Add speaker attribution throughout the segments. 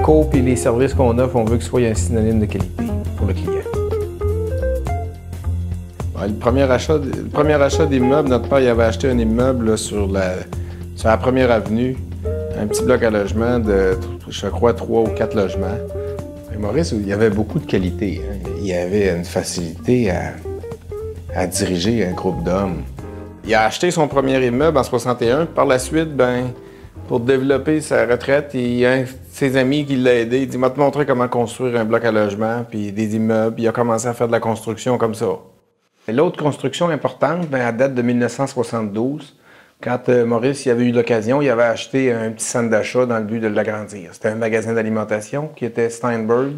Speaker 1: locaux et les services qu'on offre, on veut que ce soit un synonyme de qualité pour le client. Le premier achat d'immeuble, notre père il avait acheté un immeuble là, sur la première avenue, un petit bloc à logement de, je crois, 3 ou 4 logements. Et Maurice, il y avait beaucoup de qualité. Hein. Il avait une facilité à diriger un groupe d'hommes. Il a acheté son premier immeuble en 61. Par la suite, pour développer sa retraite, il y a un de ses amis qui l'a aidé. Il dit « M'a te montrer comment construire un bloc à logement, puis des immeubles. » Il a commencé à faire de la construction comme ça. L'autre construction importante, elle date de 1972. Quand Maurice il avait eu l'occasion, il avait acheté un petit centre d'achat dans le but de l'agrandir. C'était un magasin d'alimentation qui était Steinberg,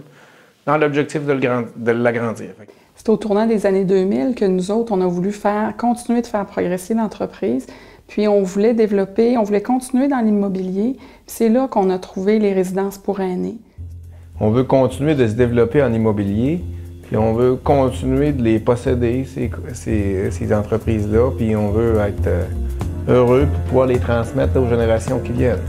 Speaker 1: dans l'objectif de l'agrandir.
Speaker 2: C'est au tournant des années 2000 que nous autres, on a voulu continuer de faire progresser l'entreprise. Puis on voulait développer, on voulait continuer dans l'immobilier. C'est là qu'on a trouvé les résidences pour aînés.
Speaker 1: On veut continuer de se développer en immobilier. Puis on veut continuer de les posséder, ces entreprises-là, puis on veut être heureux pour pouvoir les transmettre aux générations qui viennent.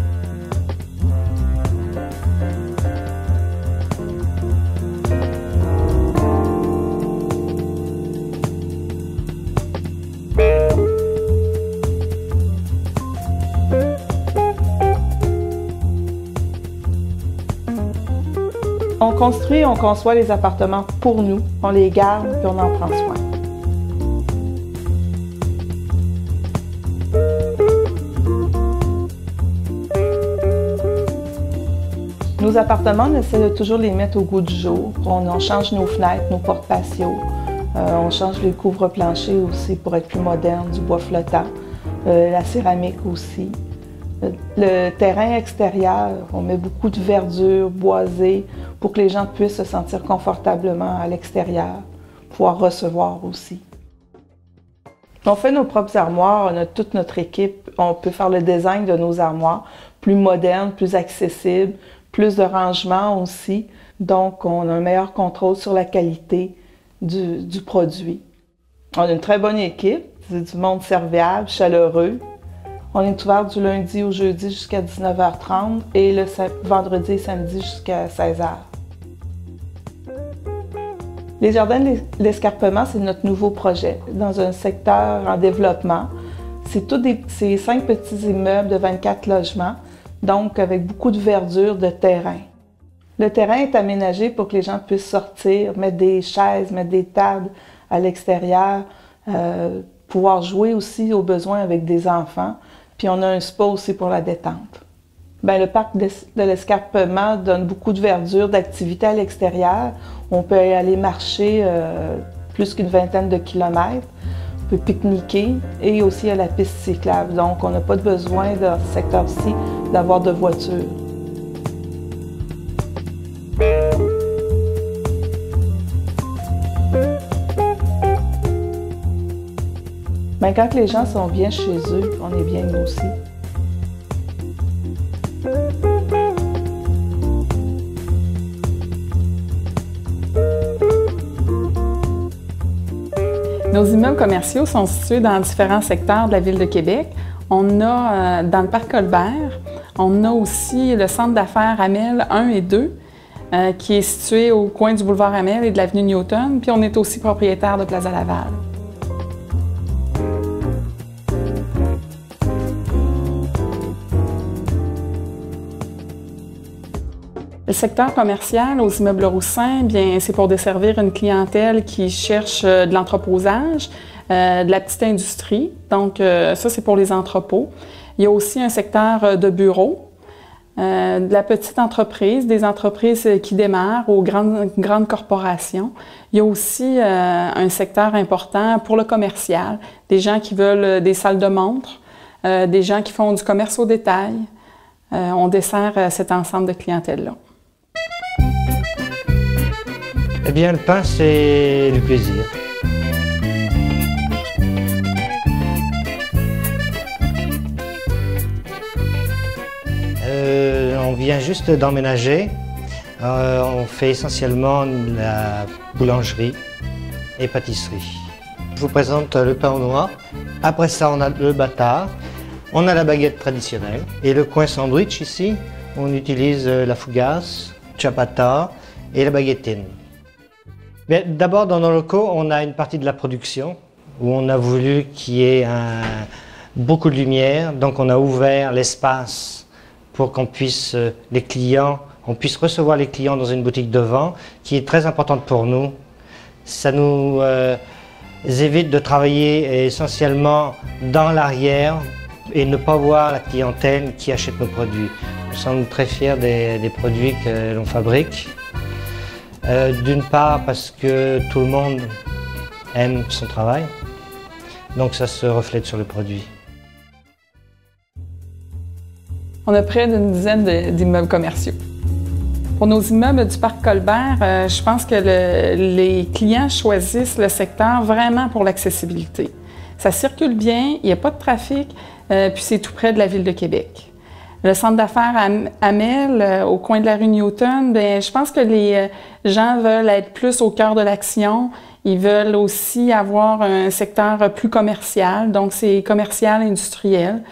Speaker 3: On construit, on conçoit les appartements pour nous, on les garde puis on en prend soin. Nos appartements, on essaie de toujours les mettre au goût du jour. On change nos fenêtres, nos portes patios, on change les couvre-planchers aussi pour être plus moderne, du bois flottant, la céramique aussi. Le terrain extérieur, on met beaucoup de verdure, boisée, pour que les gens puissent se sentir confortablement à l'extérieur, pouvoir recevoir aussi. On fait nos propres armoires, on a toute notre équipe, on peut faire le design de nos armoires, plus modernes, plus accessibles, plus de rangement aussi, donc on a un meilleur contrôle sur la qualité du produit. On a une très bonne équipe, c'est du monde serviable, chaleureux. On est ouvert du lundi au jeudi jusqu'à 19h30 et le vendredi et samedi jusqu'à 16h. Les jardins de l'escarpement, c'est notre nouveau projet dans un secteur en développement. C'est 5 petits immeubles de 24 logements, donc avec beaucoup de verdure de terrain. Le terrain est aménagé pour que les gens puissent sortir, mettre des chaises, mettre des tables à l'extérieur, pouvoir jouer aussi aux besoins avec des enfants. Puis on a un spa aussi pour la détente. Le parc de l'escarpement donne beaucoup de verdure, d'activités à l'extérieur. On peut aller marcher plus qu'une vingtaine de kilomètres. On peut pique-niquer et aussi à la piste cyclable. Donc on n'a pas besoin dans ce secteur-ci d'avoir de voiture. Quand les gens sont bien chez eux, on est bien nous aussi.
Speaker 2: Nos immeubles commerciaux sont situés dans différents secteurs de la ville de Québec. On a, dans le parc Colbert, on a aussi le centre d'affaires Amel 1 et 2, qui est situé au coin du boulevard Amel et de l'avenue Newton, puis on est aussi propriétaire de Plaza Laval. Le secteur commercial aux immeubles Roussin, bien, c'est pour desservir une clientèle qui cherche de l'entreposage, de la petite industrie. Donc, ça, c'est pour les entrepôts. Il y a aussi un secteur de bureaux, de la petite entreprise, des entreprises qui démarrent aux grandes corporations. Il y a aussi un secteur important pour le commercial, des gens qui veulent des salles de montre, des gens qui font du commerce au détail. On dessert cet ensemble de clientèle-là.
Speaker 4: Eh bien, le pain, c'est le plaisir. On vient juste d'emménager. On fait essentiellement de la boulangerie et pâtisserie. Je vous présente le pain au noix. Après ça, on a le bâtard. On a la baguette traditionnelle. Et le coin sandwich ici, On utilise la fougasse, ciabatta et la baguettine. D'abord, dans nos locaux, on a une partie de la production où on a voulu qu'il y ait beaucoup de lumière. Donc, on a ouvert l'espace pour qu'on puisse, on puisse recevoir les clients dans une boutique de vent qui est très importante pour nous. Ça nous évite de travailler essentiellement dans l'arrière et ne pas voir la clientèle qui achète nos produits. Nous sommes très fiers des produits que l'on fabrique. D'une part parce que tout le monde aime son travail, donc ça se reflète sur le produit.
Speaker 2: On a près d'une dizaine d'immeubles commerciaux. Pour nos immeubles du Parc Colbert, je pense que les clients choisissent le secteur vraiment pour l'accessibilité. Ça circule bien, il n'y a pas de trafic, puis c'est tout près de la ville de Québec. Le centre d'affaires Amel, au coin de la rue Newton, bien, je pense que les gens veulent être plus au cœur de l'action. Ils veulent aussi avoir un secteur plus commercial, donc c'est commercial industriel.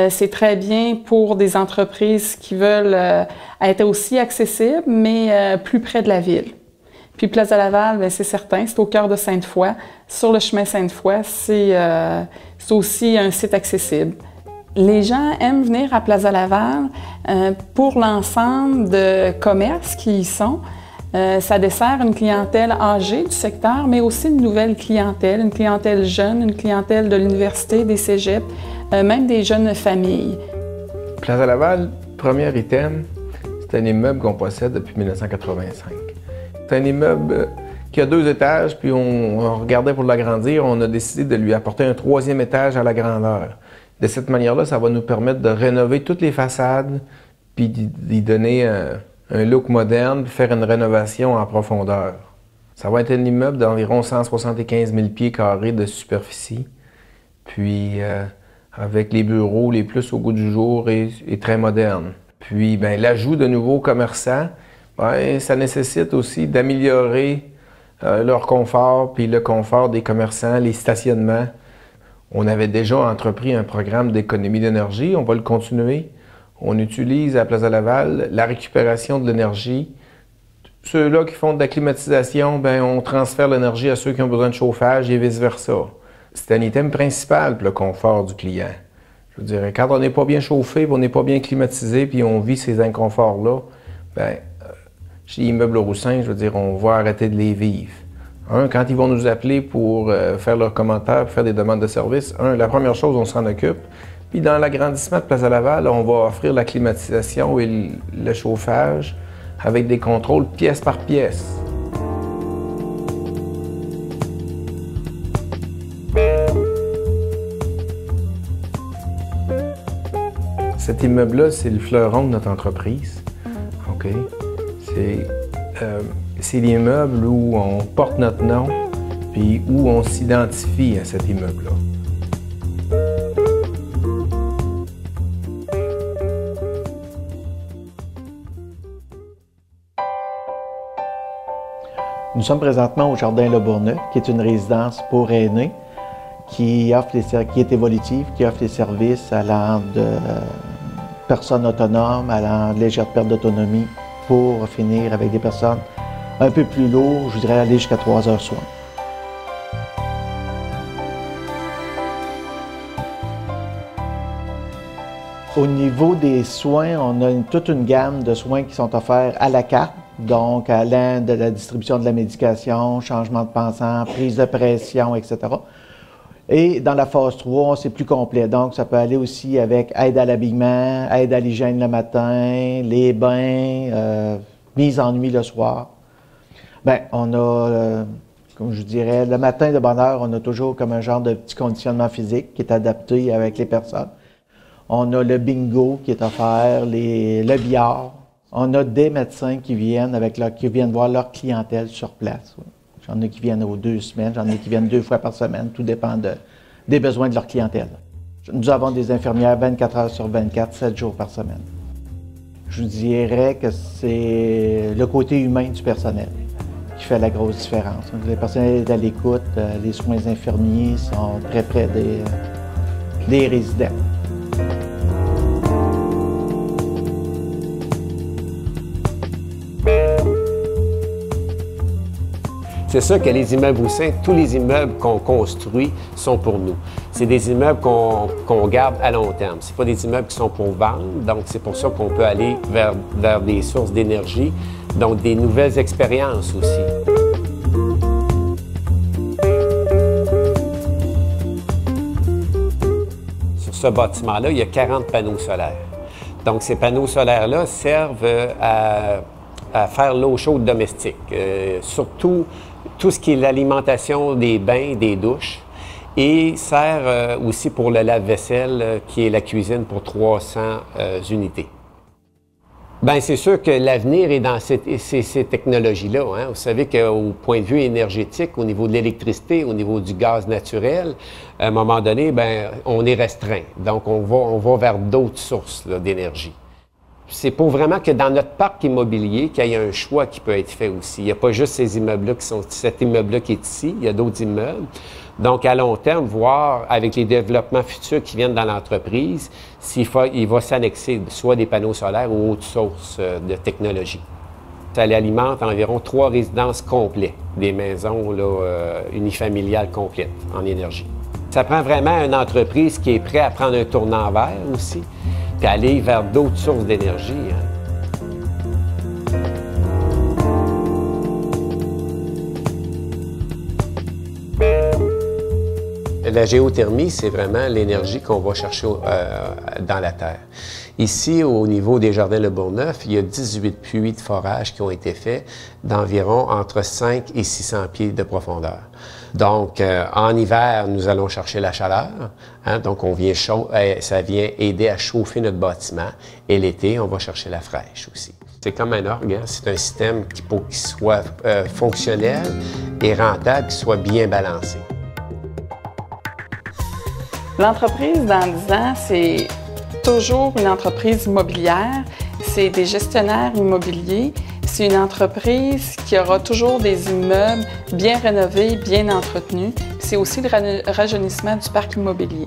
Speaker 2: C'est très bien pour des entreprises qui veulent être aussi accessibles, mais plus près de la ville. Puis Plaza Laval, bien, c'est certain, c'est au cœur de Sainte-Foy. Sur le chemin Sainte-Foy, c'est aussi un site accessible. Les gens aiment venir à Plaza Laval pour l'ensemble de commerces qui y sont. Ça dessert une clientèle âgée du secteur, mais aussi une nouvelle clientèle, une clientèle jeune, une clientèle de l'université, des cégeps, même des jeunes familles.
Speaker 1: Plaza Laval, premier item, c'est un immeuble qu'on possède depuis 1985. C'est un immeuble qui a 2 étages, puis on regardait pour l'agrandir, on a décidé de lui apporter un 3e étage à la grandeur. De cette manière-là, ça va nous permettre de rénover toutes les façades, puis d'y donner un look moderne, puis faire une rénovation en profondeur. Ça va être un immeuble d'environ 175 000 pieds carrés de superficie, puis avec les bureaux les plus au goût du jour et très modernes. Puis l'ajout de nouveaux commerçants, ça nécessite aussi d'améliorer leur confort, puis le confort des commerçants, les stationnements. On avait déjà entrepris un programme d'économie d'énergie, on va le continuer. On utilise à Plaza Laval la récupération de l'énergie. Ceux-là qui font de la climatisation, on transfère l'énergie à ceux qui ont besoin de chauffage et vice-versa. C'est un item principal pour le confort du client. Je veux dire, quand on n'est pas bien chauffé, on n'est pas bien climatisé, puis on vit ces inconforts-là, chez Immeubles Roussin, je veux dire, on va arrêter de les vivre. Quand ils vont nous appeler pour faire leurs commentaires, pour faire des demandes de service, la première chose, on s'en occupe. Puis dans l'agrandissement de Plaza Laval, on va offrir la climatisation et le chauffage avec des contrôles pièce par pièce. Cet immeuble-là, c'est le fleuron de notre entreprise. OK? C'est l'immeuble où on porte notre nom, puis où on s'identifie à cet immeuble-là.
Speaker 5: Nous sommes présentement au Jardin Le Bourgneuf, qui est une résidence pour aînés, qui est évolutive, qui offre les services allant de personnes autonomes, allant de légère perte d'autonomie, pour finir avec des personnes un peu plus lourdes, je dirais aller jusqu'à 3 heures soins. Au niveau des soins, on a toute une gamme de soins qui sont offerts à la carte, donc allant de la distribution de la médication, changement de pansement, prise de pression, etc. Et dans la phase 3, c'est plus complet, donc ça peut aller aussi avec aide à l'habillement, aide à l'hygiène le matin, les bains, mise en nuit le soir. On a, comme je dirais, le matin de bonne heure, on a toujours comme un genre de petit conditionnement physique qui est adapté avec les personnes. On a le bingo qui est offert, le billard. On a des médecins qui viennent voir leur clientèle sur place. Oui. J'en ai qui viennent aux 2 semaines, j'en ai qui viennent 2 fois par semaine, tout dépend des besoins de leur clientèle. Nous avons des infirmières 24 heures sur 24, 7 jours par semaine. Je vous dirais que c'est le côté humain du personnel qui fait la grosse différence. Le personnel est à l'écoute, les soins infirmiers sont très près des résidents.
Speaker 6: C'est sûr que les immeubles Roussin, tous les immeubles qu'on construit sont pour nous. C'est des immeubles qu'on garde à long terme. Ce pas des immeubles qui sont pour vendre, donc c'est pour ça qu'on peut aller vers des sources d'énergie, donc des nouvelles expériences aussi. Sur ce bâtiment-là, il y a 40 panneaux solaires. Donc ces panneaux solaires-là servent à faire l'eau chaude domestique, surtout tout ce qui est l'alimentation des bains, des douches, et sert aussi pour le lave-vaisselle, qui est la cuisine pour 300 unités. Bien, c'est sûr que l'avenir est dans ces technologies-là. Hein? Vous savez qu'au point de vue énergétique, au niveau de l'électricité, au niveau du gaz naturel, à un moment donné, bien, on est restreint. Donc, on va vers d'autres sources d'énergie. C'est pour vraiment que dans notre parc immobilier, qu'il y ait un choix qui peut être fait aussi. Il n'y a pas juste ces immeubles-là cet immeuble-là qui est ici, il y a d'autres immeubles. Donc, à long terme, voir avec les développements futurs qui viennent dans l'entreprise, il va s'annexer soit des panneaux solaires ou autres sources de technologie. Ça alimente environ 3 résidences complètes, des maisons là, unifamiliales complètes en énergie. Ça prend vraiment une entreprise qui est prête à prendre un tournant vert aussi, puis aller vers d'autres sources d'énergie. Hein. La géothermie, c'est vraiment l'énergie qu'on va chercher dans la terre. Ici, au niveau des Jardins Le Bourgneuf, il y a 18 puits de forage qui ont été faits d'environ entre 5 et 600 pieds de profondeur. Donc, en hiver, nous allons chercher la chaleur. Hein, donc, ça vient aider à chauffer notre bâtiment. Et l'été, on va chercher la fraîche aussi. C'est comme un orgue, hein? C'est un système pour qu'il soit fonctionnel et rentable, qu'il soit bien balancé.
Speaker 2: L'entreprise, dans 10 ans, c'est toujours une entreprise immobilière. C'est des gestionnaires immobiliers. C'est une entreprise qui aura toujours des immeubles bien rénovés, bien entretenus. C'est aussi le rajeunissement du parc immobilier.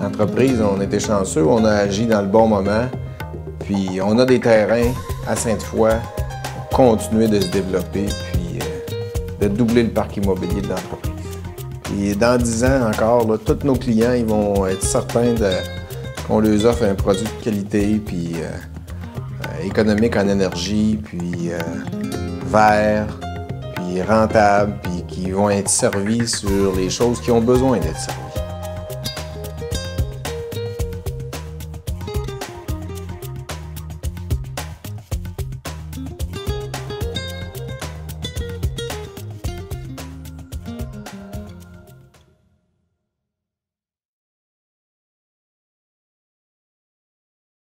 Speaker 1: L'entreprise, on était chanceux, on a agi dans le bon moment. Puis on a des terrains à Sainte-Foy pour continuer de se développer puis de doubler le parc immobilier de l'entreprise. Et dans 10 ans encore, là, tous nos clients ils vont être certains qu'on leur offre un produit de qualité, puis économique en énergie, puis vert, puis rentable, puis qui vont être servis sur les choses qui ont besoin d'être servies.